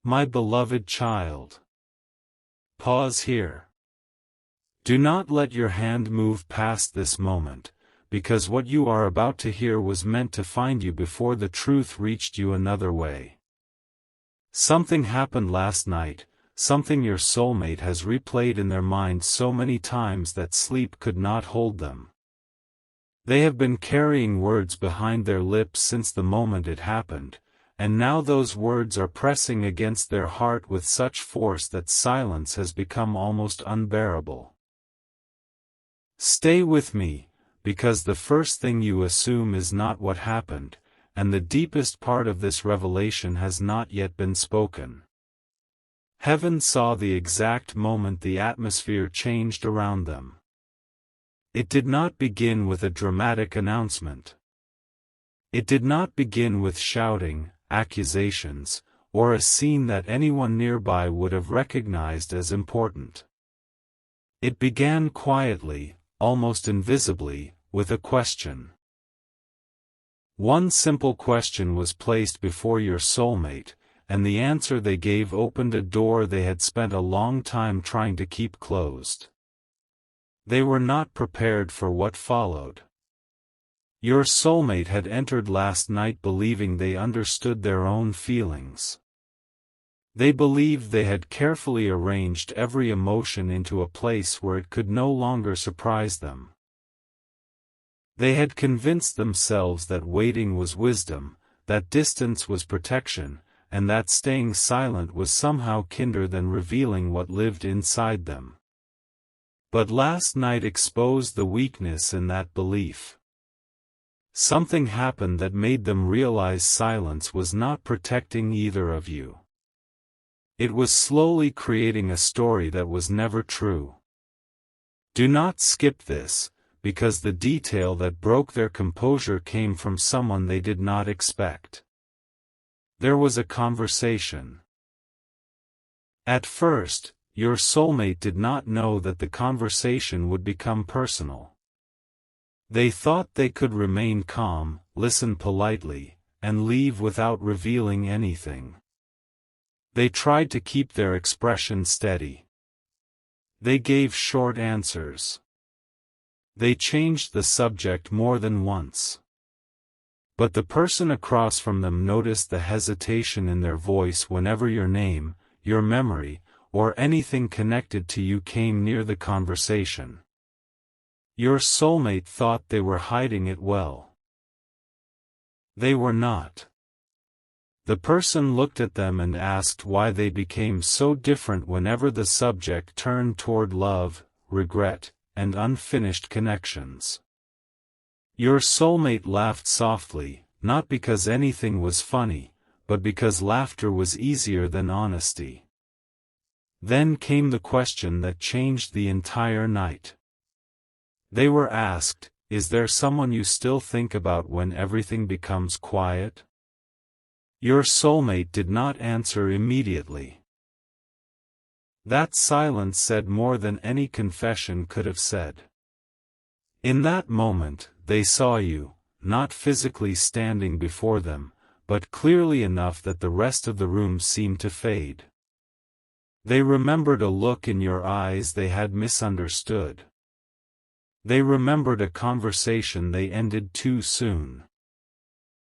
My beloved child. Pause here. Do not let your hand move past this moment, because what you are about to hear was meant to find you before the truth reached you another way. Something happened last night, something your soulmate has replayed in their mind so many times that sleep could not hold them. They have been carrying words behind their lips since the moment it happened, and now those words are pressing against their heart with such force that silence has become almost unbearable. Stay with me, because the first thing you assume is not what happened, and the deepest part of this revelation has not yet been spoken. Heaven saw the exact moment the atmosphere changed around them. It did not begin with a dramatic announcement. It did not begin with shouting, accusations, or a scene that anyone nearby would have recognized as important. It began quietly, almost invisibly, with a question. One simple question was placed before your soulmate, and the answer they gave opened a door they had spent a long time trying to keep closed. They were not prepared for what followed. Your soulmate had entered last night believing they understood their own feelings. They believed they had carefully arranged every emotion into a place where it could no longer surprise them. They had convinced themselves that waiting was wisdom, that distance was protection, and that staying silent was somehow kinder than revealing what lived inside them. But last night exposed the weakness in that belief. Something happened that made them realize silence was not protecting either of you. It was slowly creating a story that was never true. Do not skip this, because the detail that broke their composure came from someone they did not expect. There was a conversation. At first, your soulmate did not know that the conversation would become personal. They thought they could remain calm, listen politely, and leave without revealing anything. They tried to keep their expression steady. They gave short answers. They changed the subject more than once. But the person across from them noticed the hesitation in their voice whenever your name, your memory, or anything connected to you came near the conversation. Your soulmate thought they were hiding it well. They were not. The person looked at them and asked why they became so different whenever the subject turned toward love, regret, and unfinished connections. Your soulmate laughed softly, not because anything was funny, but because laughter was easier than honesty. Then came the question that changed the entire night. They were asked, "Is there someone you still think about when everything becomes quiet?" Your soulmate did not answer immediately. That silence said more than any confession could have said. In that moment, they saw you, not physically standing before them, but clearly enough that the rest of the room seemed to fade. They remembered a look in your eyes they had misunderstood. They remembered a conversation they ended too soon.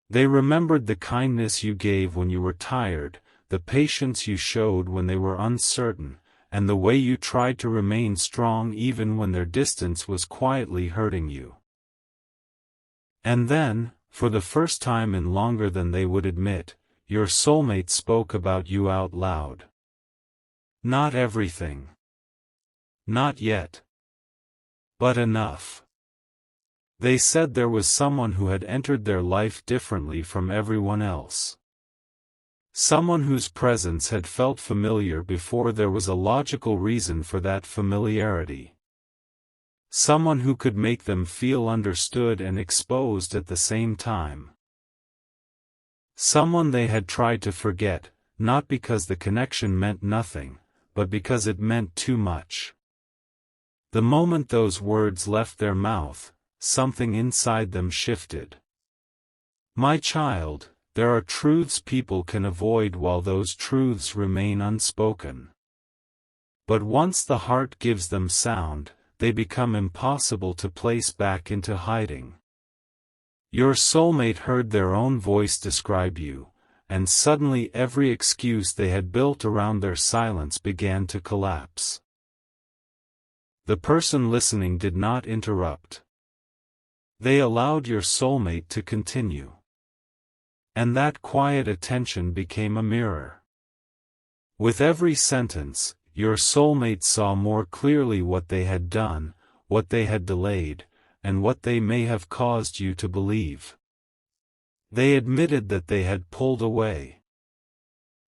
They remembered the kindness you gave when you were tired, the patience you showed when they were uncertain, and the way you tried to remain strong even when their distance was quietly hurting you. And then, for the first time in longer than they would admit, your soulmate spoke about you out loud. Not everything. Not yet. But enough. They said there was someone who had entered their life differently from everyone else. Someone whose presence had felt familiar before there was a logical reason for that familiarity. Someone who could make them feel understood and exposed at the same time. Someone they had tried to forget, not because the connection meant nothing, but because it meant too much. The moment those words left their mouth, something inside them shifted. My child, there are truths people can avoid while those truths remain unspoken. But once the heart gives them sound, they become impossible to place back into hiding. Your soulmate heard their own voice describe you, and suddenly every excuse they had built around their silence began to collapse. The person listening did not interrupt. They allowed your soulmate to continue. And that quiet attention became a mirror. With every sentence, your soulmate saw more clearly what they had done, what they had delayed, and what they may have caused you to believe. They admitted that they had pulled away.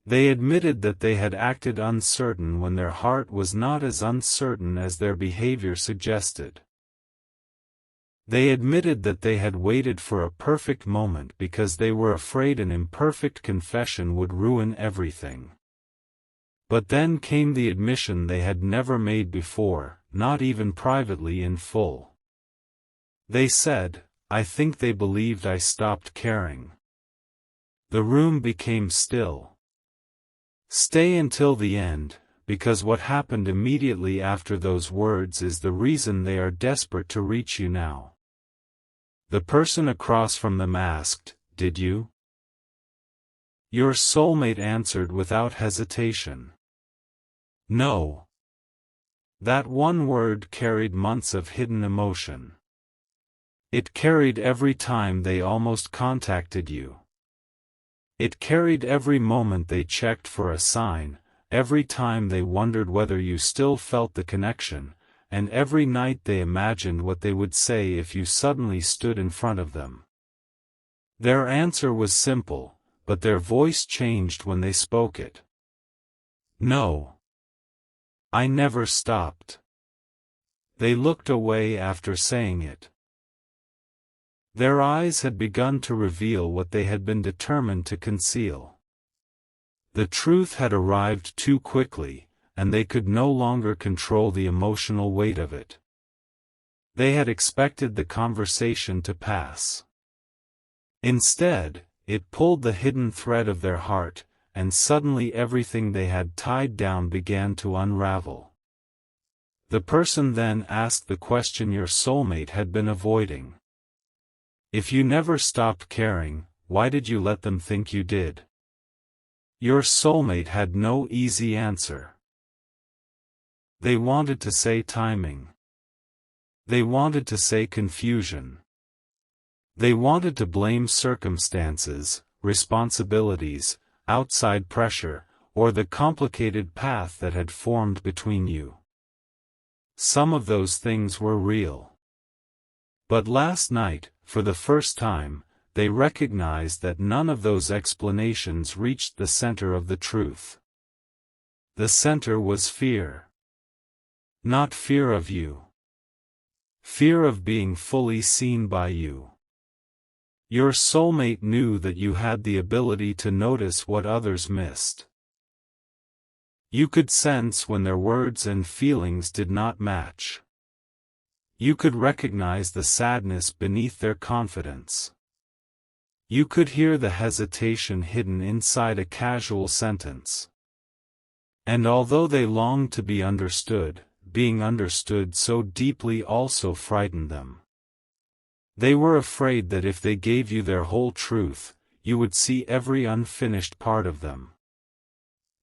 They admitted that they had acted uncertain when their heart was not as uncertain as their behavior suggested. They admitted that they had waited for a perfect moment because they were afraid an imperfect confession would ruin everything. But then came the admission they had never made before, not even privately in full. They said, "I think they believed I stopped caring." The room became still. Stay until the end, because what happened immediately after those words is the reason they are desperate to reach you now. The person across from them asked, "Did you?" Your soulmate answered without hesitation. "No." That one word carried months of hidden emotion. It carried every time they almost contacted you. It carried every moment they checked for a sign, every time they wondered whether you still felt the connection, and every night they imagined what they would say if you suddenly stood in front of them. Their answer was simple, but their voice changed when they spoke it. "No. I never stopped." They looked away after saying it. Their eyes had begun to reveal what they had been determined to conceal. The truth had arrived too quickly, and they could no longer control the emotional weight of it. They had expected the conversation to pass. Instead, it pulled the hidden thread of their heart, and suddenly everything they had tied down began to unravel. The person then asked the question your soulmate had been avoiding. "If you never stopped caring, why did you let them think you did?" Your soulmate had no easy answer. They wanted to say timing. They wanted to say confusion. They wanted to blame circumstances, responsibilities, outside pressure, or the complicated path that had formed between you. Some of those things were real. But last night, for the first time, they recognized that none of those explanations reached the center of the truth. The center was fear. Not fear of you. Fear of being fully seen by you. Your soulmate knew that you had the ability to notice what others missed. You could sense when their words and feelings did not match. You could recognize the sadness beneath their confidence. You could hear the hesitation hidden inside a casual sentence. And although they longed to be understood, being understood so deeply also frightened them. They were afraid that if they gave you their whole truth, you would see every unfinished part of them.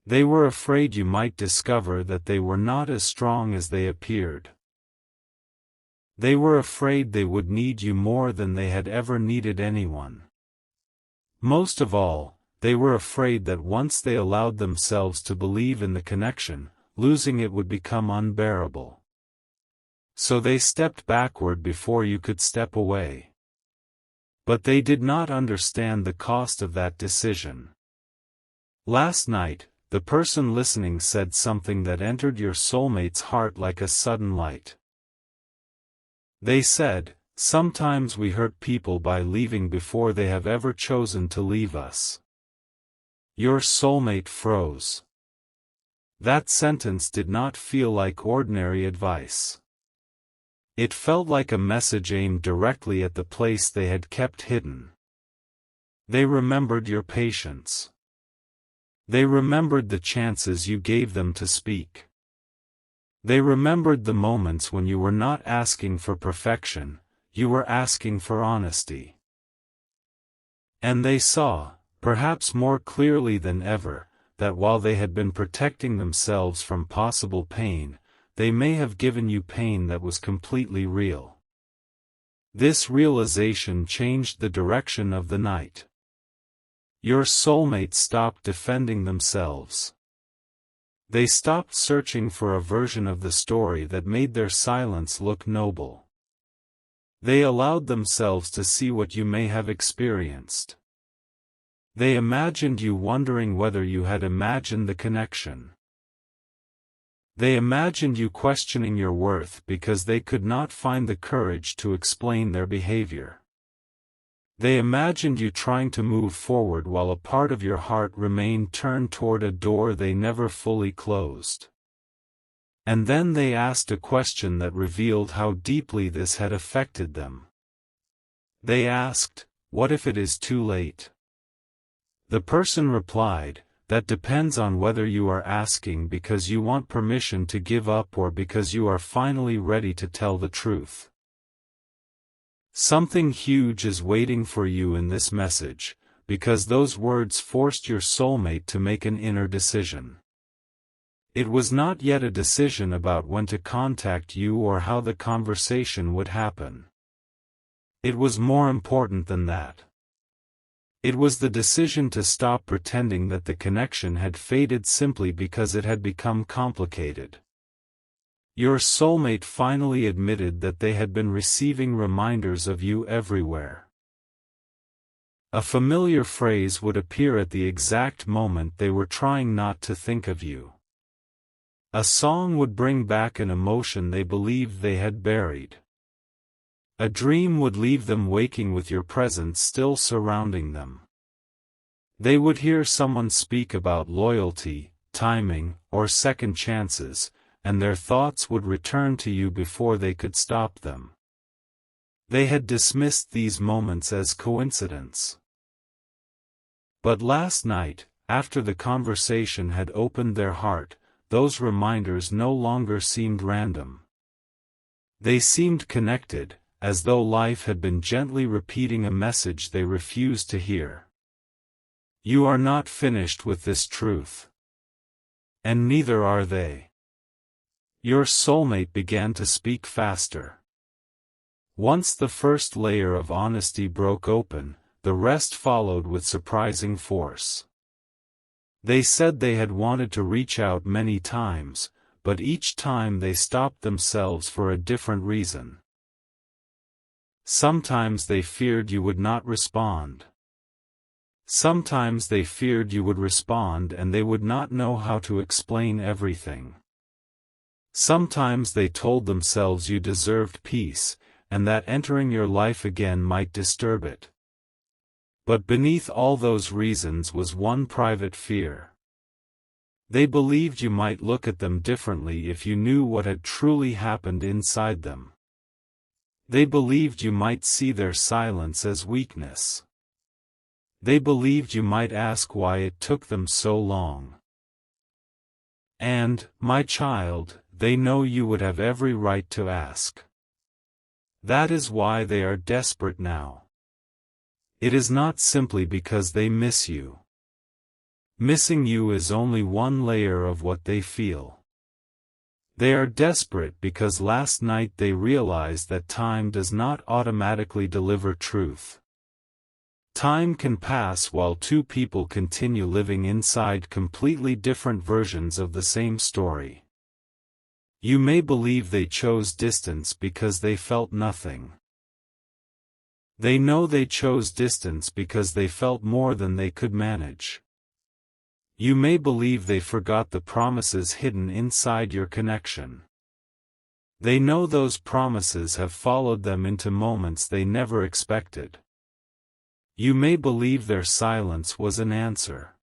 They were afraid you might discover that they were not as strong as they appeared. They were afraid they would need you more than they had ever needed anyone. Most of all, they were afraid that once they allowed themselves to believe in the connection, losing it would become unbearable. So they stepped backward before you could step away. But they did not understand the cost of that decision. Last night, the person listening said something that entered your soulmate's heart like a sudden light. They said, "Sometimes we hurt people by leaving before they have ever chosen to leave us." Your soulmate froze. That sentence did not feel like ordinary advice. It felt like a message aimed directly at the place they had kept hidden. They remembered your patience. They remembered the chances you gave them to speak. They remembered the moments when you were not asking for perfection, you were asking for honesty. And they saw, perhaps more clearly than ever, that while they had been protecting themselves from possible pain, they may have given you pain that was completely real. This realization changed the direction of the night. Your soulmates stopped defending themselves. They stopped searching for a version of the story that made their silence look noble. They allowed themselves to see what you may have experienced. They imagined you wondering whether you had imagined the connection. They imagined you questioning your worth because they could not find the courage to explain their behavior. They imagined you trying to move forward while a part of your heart remained turned toward a door they never fully closed. And then they asked a question that revealed how deeply this had affected them. They asked, "What if it is too late?" The person replied, "That depends on whether you are asking because you want permission to give up or because you are finally ready to tell the truth." Something huge is waiting for you in this message, because those words forced your soulmate to make an inner decision. It was not yet a decision about when to contact you or how the conversation would happen. It was more important than that. It was the decision to stop pretending that the connection had faded simply because it had become complicated. Your soulmate finally admitted that they had been receiving reminders of you everywhere. A familiar phrase would appear at the exact moment they were trying not to think of you. A song would bring back an emotion they believed they had buried. A dream would leave them waking with your presence still surrounding them. They would hear someone speak about loyalty, timing, or second chances, and their thoughts would return to you before they could stop them. They had dismissed these moments as coincidence. But last night, after the conversation had opened their heart, those reminders no longer seemed random. They seemed connected, as though life had been gently repeating a message they refused to hear. You are not finished with this truth. And neither are they. Your soulmate began to speak faster. Once the first layer of honesty broke open, the rest followed with surprising force. They said they had wanted to reach out many times, but each time they stopped themselves for a different reason. Sometimes they feared you would not respond. Sometimes they feared you would respond and they would not know how to explain everything. Sometimes they told themselves you deserved peace, and that entering your life again might disturb it. But beneath all those reasons was one private fear. They believed you might look at them differently if you knew what had truly happened inside them. They believed you might see their silence as weakness. They believed you might ask why it took them so long. And, my child, they know you would have every right to ask. That is why they are desperate now. It is not simply because they miss you. Missing you is only one layer of what they feel. They are desperate because last night they realized that time does not automatically deliver truth. Time can pass while two people continue living inside completely different versions of the same story. You may believe they chose distance because they felt nothing. They know they chose distance because they felt more than they could manage. You may believe they forgot the promises hidden inside your connection. They know those promises have followed them into moments they never expected. You may believe their silence was an answer.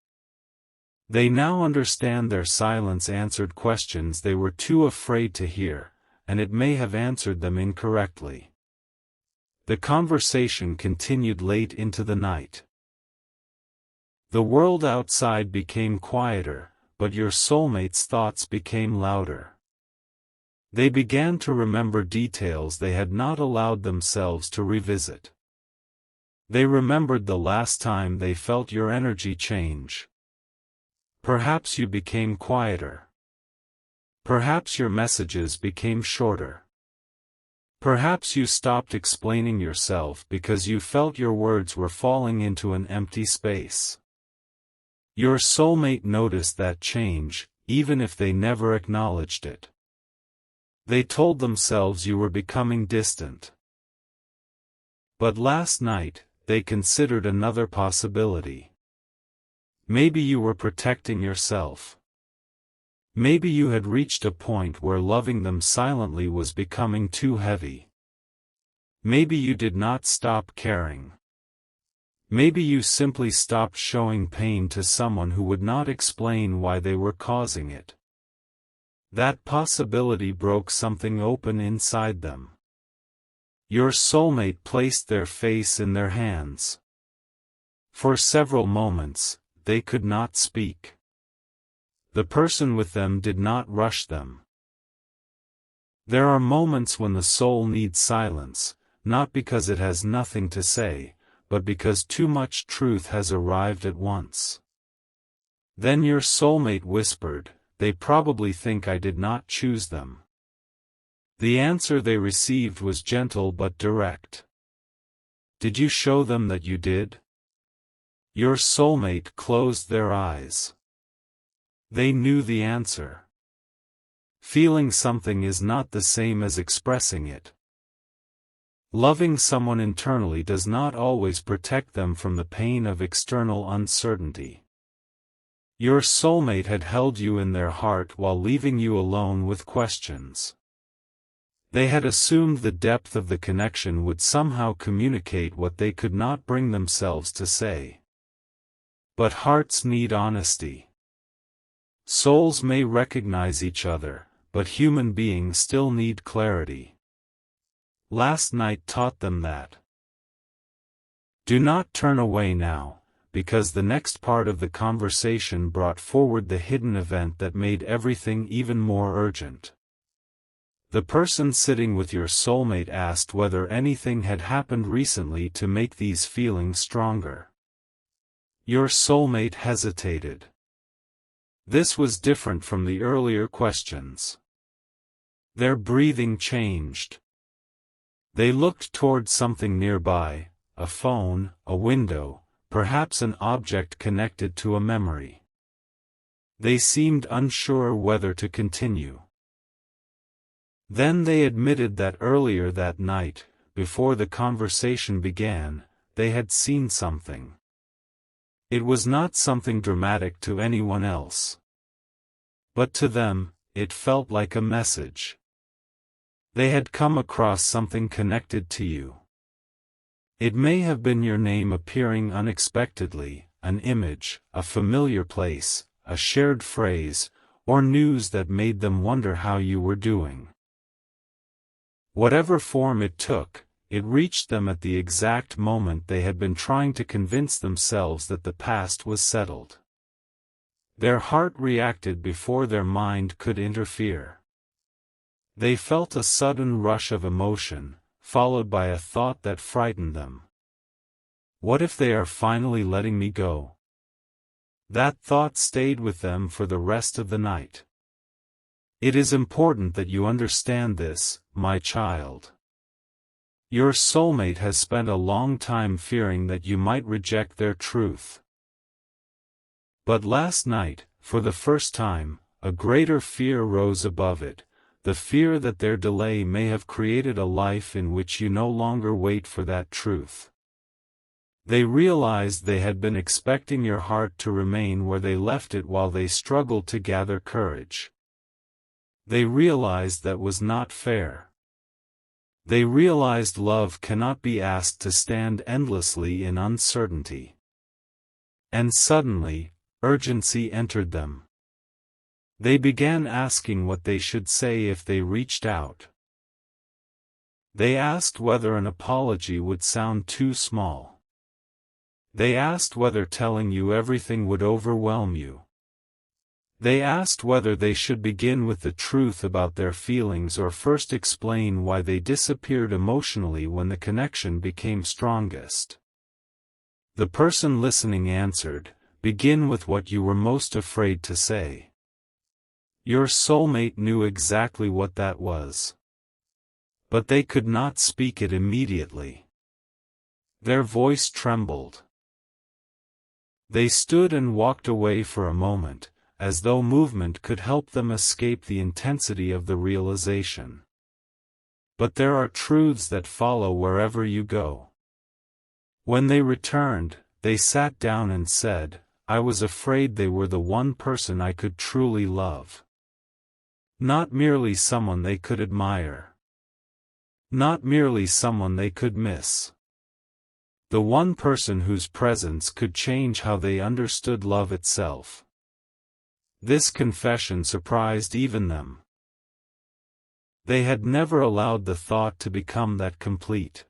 They now understand their silence answered questions they were too afraid to hear, and it may have answered them incorrectly. The conversation continued late into the night. The world outside became quieter, but your soulmate's thoughts became louder. They began to remember details they had not allowed themselves to revisit. They remembered the last time they felt your energy change. Perhaps you became quieter. Perhaps your messages became shorter. Perhaps you stopped explaining yourself because you felt your words were falling into an empty space. Your soulmate noticed that change, even if they never acknowledged it. They told themselves you were becoming distant. But last night, they considered another possibility. Maybe you were protecting yourself. Maybe you had reached a point where loving them silently was becoming too heavy. Maybe you did not stop caring. Maybe you simply stopped showing pain to someone who would not explain why they were causing it. That possibility broke something open inside them. Your soulmate placed their face in their hands. For several moments, they could not speak. The person with them did not rush them. There are moments when the soul needs silence, not because it has nothing to say, but because too much truth has arrived at once. Then your soulmate whispered, "They probably think I did not choose them." The answer they received was gentle but direct. Did you show them that you did? Your soulmate closed their eyes. They knew the answer. Feeling something is not the same as expressing it. Loving someone internally does not always protect them from the pain of external uncertainty. Your soulmate had held you in their heart while leaving you alone with questions. They had assumed the depth of the connection would somehow communicate what they could not bring themselves to say. But hearts need honesty. Souls may recognize each other, but human beings still need clarity. Last night taught them that. Do not turn away now, because the next part of the conversation brought forward the hidden event that made everything even more urgent. The person sitting with your soulmate asked whether anything had happened recently to make these feelings stronger. Your soulmate hesitated. This was different from the earlier questions. Their breathing changed. They looked toward something nearby, a phone, a window, perhaps an object connected to a memory. They seemed unsure whether to continue. Then they admitted that earlier that night, before the conversation began, they had seen something. It was not something dramatic to anyone else. But to them, it felt like a message. They had come across something connected to you. It may have been your name appearing unexpectedly, an image, a familiar place, a shared phrase, or news that made them wonder how you were doing. Whatever form it took, it reached them at the exact moment they had been trying to convince themselves that the past was settled. Their heart reacted before their mind could interfere. They felt a sudden rush of emotion, followed by a thought that frightened them. What if they are finally letting me go? That thought stayed with them for the rest of the night. It is important that you understand this, my child. Your soulmate has spent a long time fearing that you might reject their truth. But last night, for the first time, a greater fear rose above it, the fear that their delay may have created a life in which you no longer wait for that truth. They realized they had been expecting your heart to remain where they left it while they struggled to gather courage. They realized that was not fair. They realized love cannot be asked to stand endlessly in uncertainty. And suddenly, urgency entered them. They began asking what they should say if they reached out. They asked whether an apology would sound too small. They asked whether telling you everything would overwhelm you. They asked whether they should begin with the truth about their feelings or first explain why they disappeared emotionally when the connection became strongest. The person listening answered, "Begin with what you were most afraid to say." Your soulmate knew exactly what that was. But they could not speak it immediately. Their voice trembled. They stood and walked away for a moment, as though movement could help them escape the intensity of the realization. But there are truths that follow wherever you go. When they returned, they sat down and said, "I was afraid they were the one person I could truly love. Not merely someone they could admire. Not merely someone they could miss. The one person whose presence could change how they understood love itself." This confession surprised even them. They had never allowed the thought to become that complete.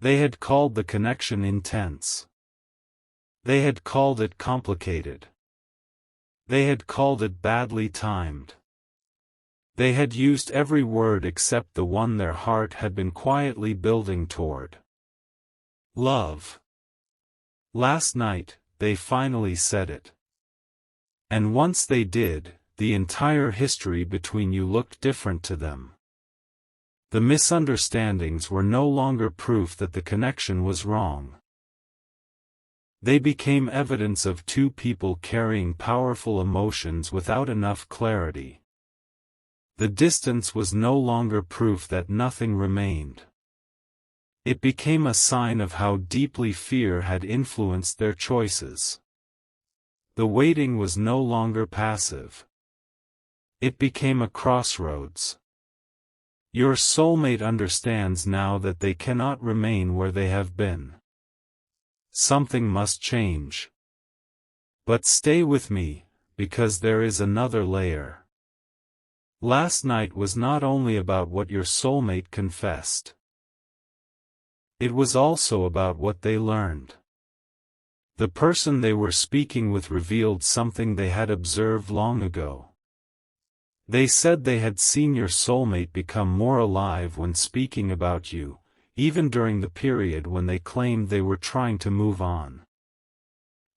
They had called the connection intense. They had called it complicated. They had called it badly timed. They had used every word except the one their heart had been quietly building toward. Love. Last night, they finally said it. And once they did, the entire history between you looked different to them. The misunderstandings were no longer proof that the connection was wrong. They became evidence of two people carrying powerful emotions without enough clarity. The distance was no longer proof that nothing remained. It became a sign of how deeply fear had influenced their choices. The waiting was no longer passive. It became a crossroads. Your soulmate understands now that they cannot remain where they have been. Something must change. But stay with me, because there is another layer. Last night was not only about what your soulmate confessed. It was also about what they learned. The person they were speaking with revealed something they had observed long ago. They said they had seen your soulmate become more alive when speaking about you, even during the period when they claimed they were trying to move on.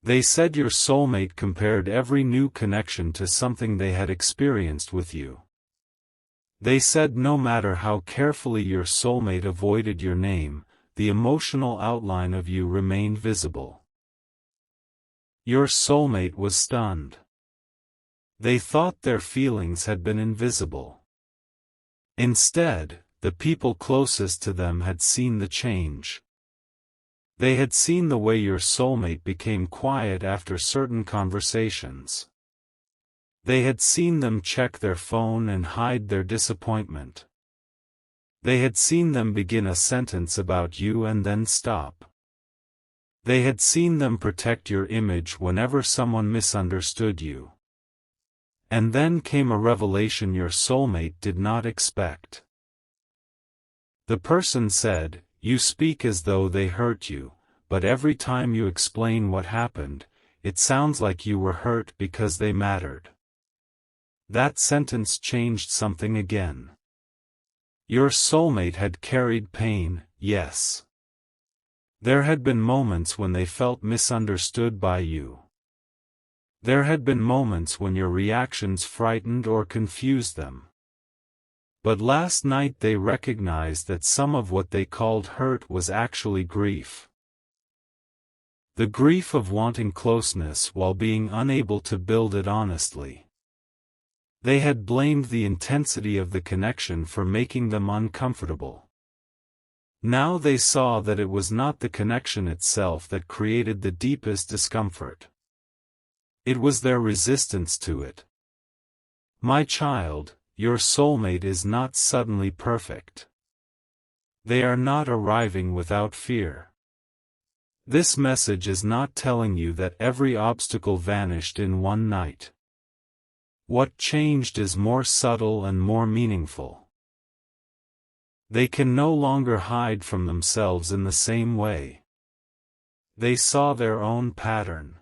They said your soulmate compared every new connection to something they had experienced with you. They said no matter how carefully your soulmate avoided your name, the emotional outline of you remained visible. Your soulmate was stunned. They thought their feelings had been invisible. Instead, the people closest to them had seen the change. They had seen the way your soulmate became quiet after certain conversations. They had seen them check their phone and hide their disappointment. They had seen them begin a sentence about you and then stop. They had seen them protect your image whenever someone misunderstood you. And then came a revelation your soulmate did not expect. The person said, "You speak as though they hurt you, but every time you explain what happened, it sounds like you were hurt because they mattered." That sentence changed something again. Your soulmate had carried pain, yes. There had been moments when they felt misunderstood by you. There had been moments when your reactions frightened or confused them. But last night they recognized that some of what they called hurt was actually grief. The grief of wanting closeness while being unable to build it honestly. They had blamed the intensity of the connection for making them uncomfortable. Now they saw that it was not the connection itself that created the deepest discomfort. It was their resistance to it. My child, your soulmate is not suddenly perfect. They are not arriving without fear. This message is not telling you that every obstacle vanished in one night. What changed is more subtle and more meaningful. They can no longer hide from themselves in the same way. They saw their own pattern.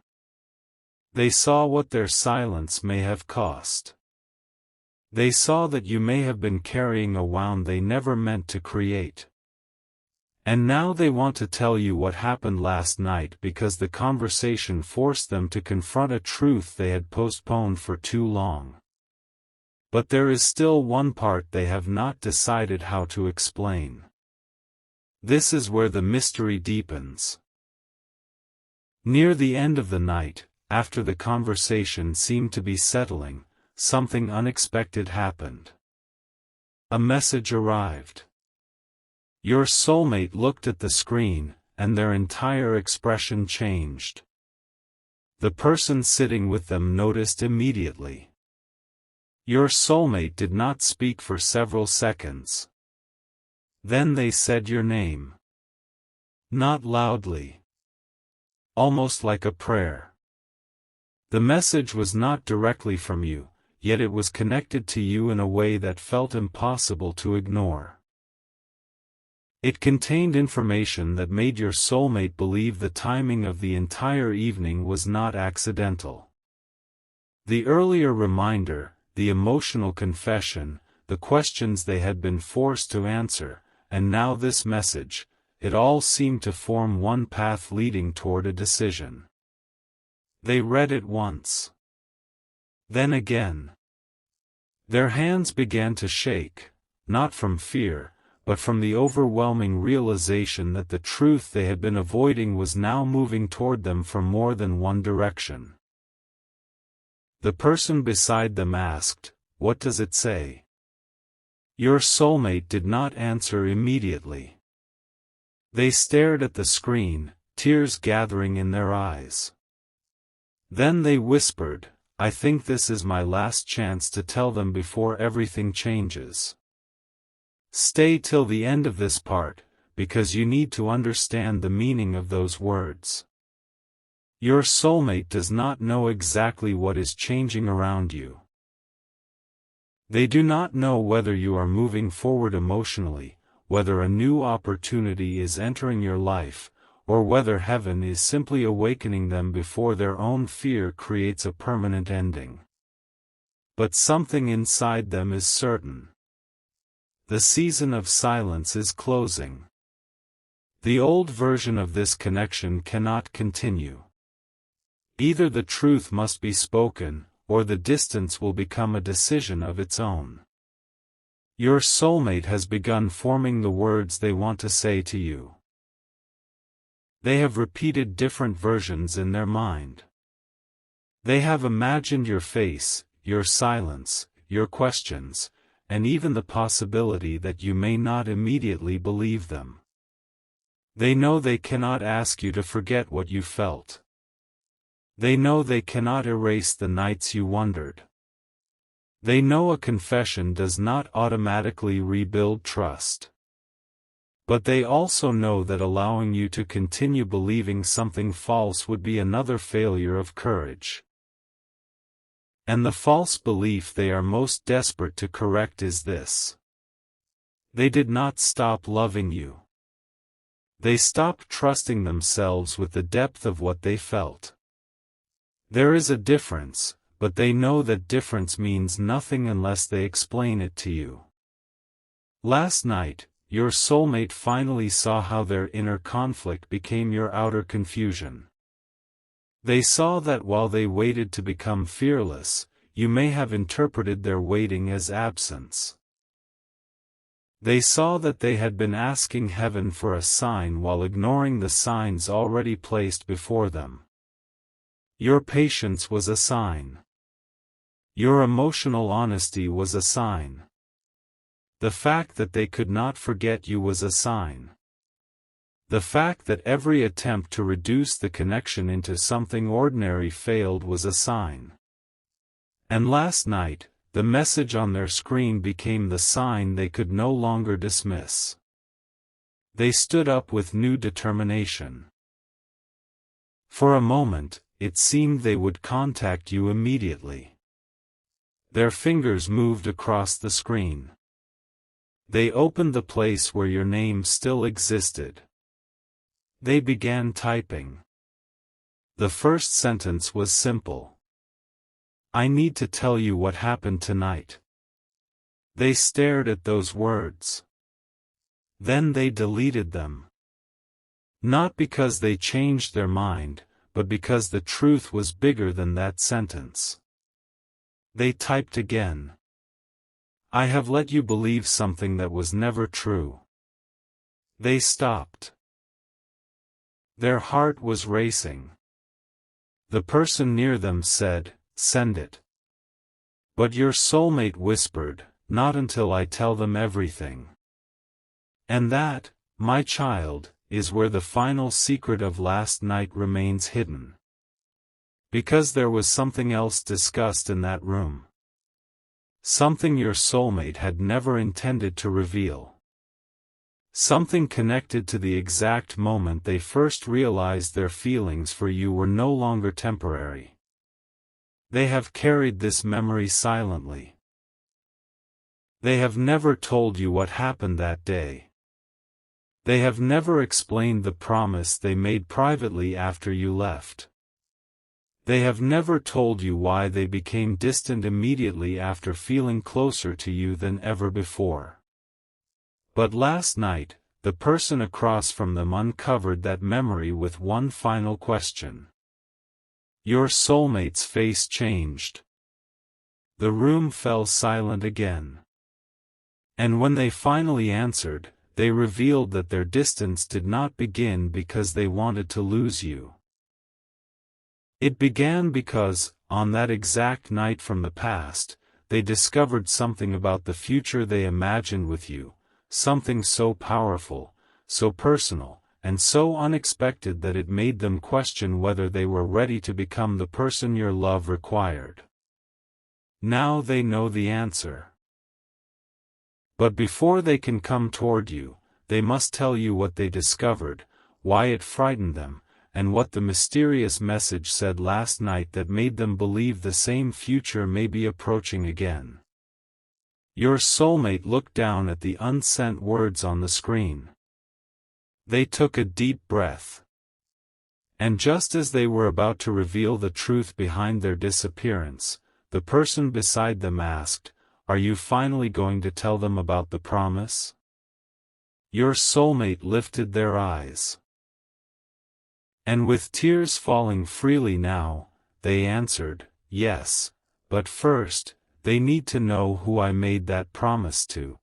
They saw what their silence may have cost. They saw that you may have been carrying a wound they never meant to create. And now they want to tell you what happened last night because the conversation forced them to confront a truth they had postponed for too long. But there is still one part they have not decided how to explain. This is where the mystery deepens. Near the end of the night, after the conversation seemed to be settling, something unexpected happened. A message arrived. Your soulmate looked at the screen, and their entire expression changed. The person sitting with them noticed immediately. Your soulmate did not speak for several seconds. Then they said your name. Not loudly. Almost like a prayer. The message was not directly from you, yet it was connected to you in a way that felt impossible to ignore. It contained information that made your soulmate believe the timing of the entire evening was not accidental. The earlier reminder, the emotional confession, the questions they had been forced to answer, and now this message, it all seemed to form one path leading toward a decision. They read it once. Then again. Their hands began to shake, not from fear, but from the overwhelming realization that the truth they had been avoiding was now moving toward them from more than one direction. The person beside them asked, "What does it say?" Your soulmate did not answer immediately. They stared at the screen, tears gathering in their eyes. Then they whispered, "I think this is my last chance to tell them before everything changes. Stay till the end of this part, because you need to understand the meaning of those words." Your soulmate does not know exactly what is changing around you. They do not know whether you are moving forward emotionally, whether a new opportunity is entering your life, or whether heaven is simply awakening them before their own fear creates a permanent ending. But something inside them is certain. The season of silence is closing. The old version of this connection cannot continue. Either the truth must be spoken, or the distance will become a decision of its own. Your soulmate has begun forming the words they want to say to you. They have repeated different versions in their mind. They have imagined your face, your silence, your questions, and even the possibility that you may not immediately believe them. They know they cannot ask you to forget what you felt. They know they cannot erase the nights you wondered. They know a confession does not automatically rebuild trust. But they also know that allowing you to continue believing something false would be another failure of courage. And the false belief they are most desperate to correct is this. They did not stop loving you. They stopped trusting themselves with the depth of what they felt. There is a difference, but they know that difference means nothing unless they explain it to you. Last night, your soulmate finally saw how their inner conflict became your outer confusion. They saw that while they waited to become fearless, you may have interpreted their waiting as absence. They saw that they had been asking heaven for a sign while ignoring the signs already placed before them. Your patience was a sign. Your emotional honesty was a sign. The fact that they could not forget you was a sign. The fact that every attempt to reduce the connection into something ordinary failed was a sign. And last night, the message on their screen became the sign they could no longer dismiss. They stood up with new determination. For a moment, it seemed they would contact you immediately. Their fingers moved across the screen. They opened the place where your name still existed. They began typing. The first sentence was simple. I need to tell you what happened tonight. They stared at those words. Then they deleted them. Not because they changed their mind, but because the truth was bigger than that sentence. They typed again. I have let you believe something that was never true. They stopped. Their heart was racing. The person near them said, send it. But your soulmate whispered, not until I tell them everything. And that, my child, is where the final secret of last night remains hidden. Because there was something else discussed in that room. Something your soulmate had never intended to reveal. Something connected to the exact moment they first realized their feelings for you were no longer temporary. They have carried this memory silently. They have never told you what happened that day. They have never explained the promise they made privately after you left. They have never told you why they became distant immediately after feeling closer to you than ever before. But last night, the person across from them uncovered that memory with one final question. Your soulmate's face changed. The room fell silent again. And when they finally answered, they revealed that their distance did not begin because they wanted to lose you. It began because, on that exact night from the past, they discovered something about the future they imagined with you, something so powerful, so personal, and so unexpected that it made them question whether they were ready to become the person your love required. Now they know the answer. But before they can come toward you, they must tell you what they discovered, why it frightened them, and what the mysterious message said last night that made them believe the same future may be approaching again. Your soulmate looked down at the unsent words on the screen. They took a deep breath. And just as they were about to reveal the truth behind their disappearance, the person beside them asked, are you finally going to tell them about the promise? Your soulmate lifted their eyes. And with tears falling freely now, they answered, yes, but first, they need to know who I made that promise to.